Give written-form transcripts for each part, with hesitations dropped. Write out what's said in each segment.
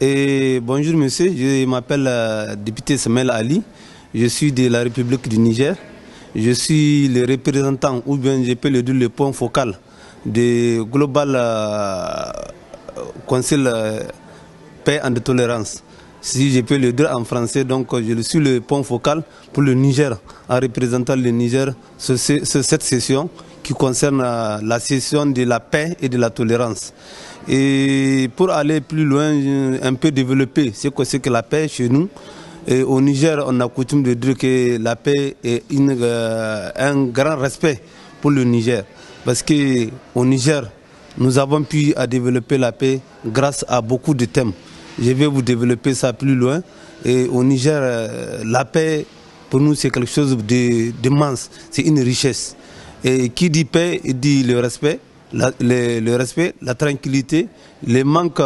Et bonjour monsieur, je m'appelle député Samel Ali, je suis de la République du Niger. Je suis le représentant, ou bien je peux le dire le point focal du Global Conseil Paix et de Tolérance. Si je peux le dire en français, donc je suis le point focal pour le Niger, en représentant le Niger sur cette session qui concerne la session de la paix et de la tolérance. Et pour aller plus loin, un peu développer ce que c'est que la paix chez nous. Et au Niger, on a coutume de dire que la paix est un grand respect pour le Niger. Parce qu'au Niger, nous avons pu développer la paix grâce à beaucoup de thèmes. Je vais vous développer ça plus loin. Et au Niger, la paix, pour nous, c'est quelque chose d'immense. C'est une richesse. Et qui dit paix, il dit le respect. Le respect, la tranquillité, le manque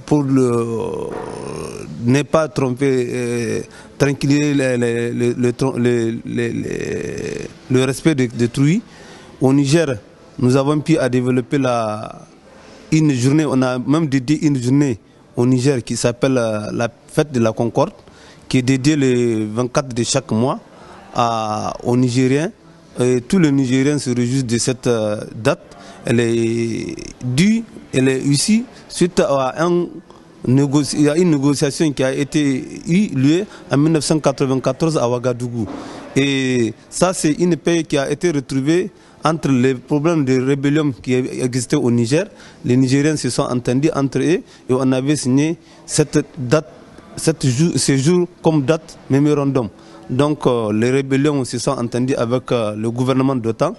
pour ne pas tromper, tranquilliser le respect d'autrui. Au Niger, nous avons pu développer une journée, on a même dédié une journée au Niger qui s'appelle la fête de la Concorde, qui est dédiée le 24 de chaque mois aux Nigériens. Et tous les Nigériens se réjouissent de cette date. Elle est due, elle est ici suite à une négociation qui a été lieu en 1994 à Ouagadougou. Et ça, c'est une paix qui a été retrouvée entre les problèmes de rébellion qui existaient au Niger. Les Nigériens se sont entendus entre eux et on avait signé cette date, ce jour comme date mémorandum. Donc les rébellions se sont entendus avec le gouvernement d'OTAN.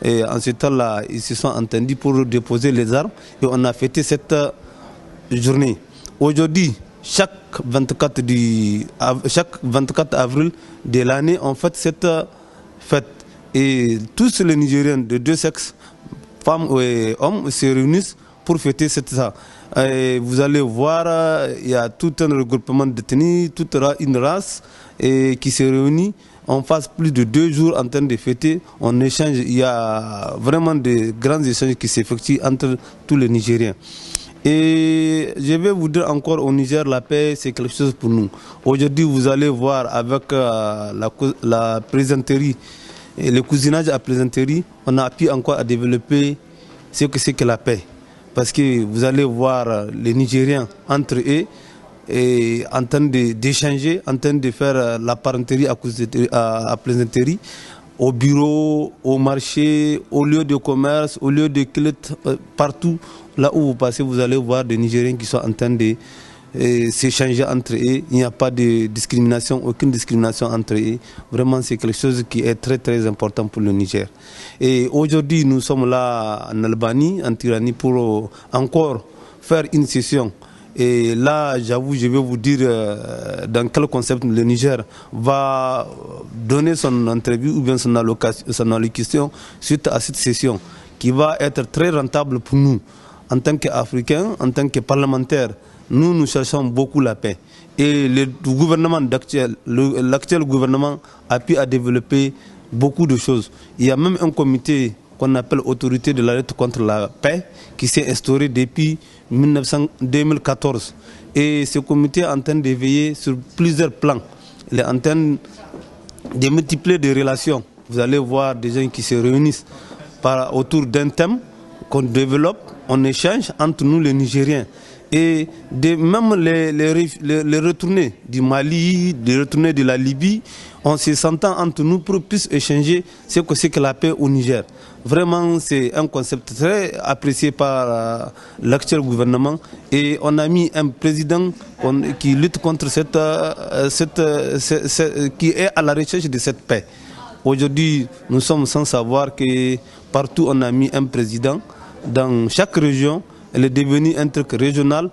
Et en ce temps-là, ils se sont entendus pour déposer les armes. Et on a fêté cette journée. Aujourd'hui, chaque 24 avril de l'année, on fête cette fête. Et tous les Nigériens de deux sexes, femmes et hommes, se réunissent pour fêter cette ça. Vous allez voir, il y a tout un regroupement d'ethnies, toute une race qui se réunit. On passe plus de 2 jours en train de fêter, on échange, il y a vraiment de grands échanges qui s'effectuent entre tous les Nigériens. Et je vais vous dire encore, au Niger, la paix, c'est quelque chose pour nous. Aujourd'hui, vous allez voir avec la plaisanterie, et le cousinage à plaisanterie, on a pu encore développer ce que c'est que la paix. Parce que vous allez voir les Nigériens entre eux, et en train d'échanger, en train de faire la parenterie à plaisanterie, au bureau, au marché, au lieu de commerce, au lieu de culte, partout là où vous passez, vous allez voir des Nigériens qui sont en train de s'échanger entre eux. Il n'y a pas de discrimination, aucune discrimination entre eux. Vraiment, c'est quelque chose qui est très très important pour le Niger. Et aujourd'hui, nous sommes là en Albanie, en Tyrannie, pour encore faire une session. Et là, j'avoue, je vais vous dire dans quel concept le Niger va donner son interview ou bien son allocution suite à cette session qui va être très rentable pour nous. En tant qu'Africains, en tant que parlementaires, nous cherchons beaucoup la paix. Et le gouvernement l'actuel gouvernement a pu développer beaucoup de choses. Il y a même un comité qu'on appelle Autorité de la lutte contre la paix qui s'est instauré depuis 2014. Et ce comité est en train de veiller sur plusieurs plans. Il est en train de multiplier des relations. Vous allez voir des gens qui se réunissent autour d'un thème qu'on développe, on échange entre nous les Nigériens. Et même les retournés du Mali, les retournés de la Libye, on se s'entend entre nous pour plus échanger ce que c'est que la paix au Niger. Vraiment, c'est un concept très apprécié par l'actuel gouvernement. Et on a mis un président qui lutte contre qui est à la recherche de cette paix. Aujourd'hui, nous sommes sans savoir que partout on a mis un président. Dans chaque région, elle est devenue un truc régional.